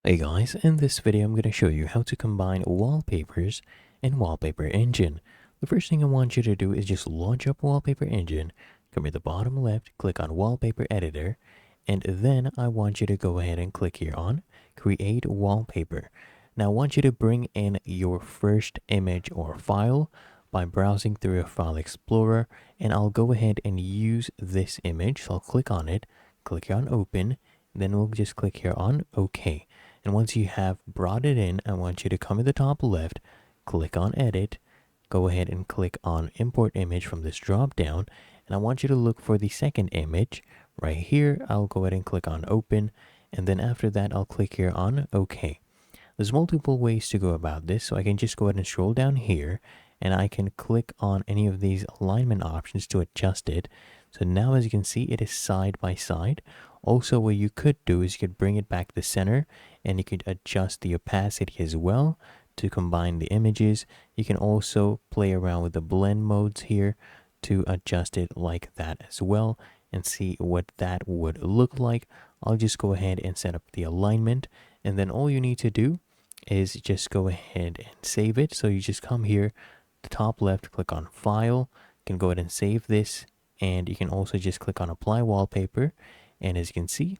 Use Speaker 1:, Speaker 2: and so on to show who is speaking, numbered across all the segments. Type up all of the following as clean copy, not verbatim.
Speaker 1: Hey guys, in this video I'm going to show you how to combine wallpapers in Wallpaper Engine. The first thing I want you to do is just launch up Wallpaper Engine, come to the bottom left, click on Wallpaper Editor, and then I want you to go ahead and click here on Create Wallpaper. Now I want you to bring in your first image or file by browsing through your file explorer, and I'll go ahead and use this image. So I'll click on it, click here on Open, then we'll just click here on OK. And once you have brought it in, I want you to come to the top left, click on Edit, go ahead and click on Import Image from this drop down. And I want you to look for the second image right here. I'll go ahead and click on Open. And then after that, I'll click here on OK. There's multiple ways to go about this. So I can just go ahead and scroll down here and I can click on any of these alignment options to adjust it. So now as you can see, it is side by side. Also, what you could do is you could bring it back to the center and you could adjust the opacity as well to combine the images. You can also play around with the blend modes here to adjust it like that as well and see what that would look like. I'll just go ahead and set up the alignment, and then all you need to do is just go ahead and save it. So you just come here, the top left, click on File, you can go ahead and save this, and you can also just click on Apply Wallpaper. And as you can see,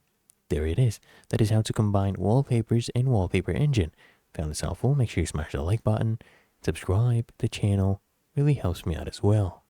Speaker 1: there it is. That is how to combine wallpapers in Wallpaper Engine. Found this helpful? Make sure you smash the like button, subscribe to the channel. Really helps me out as well.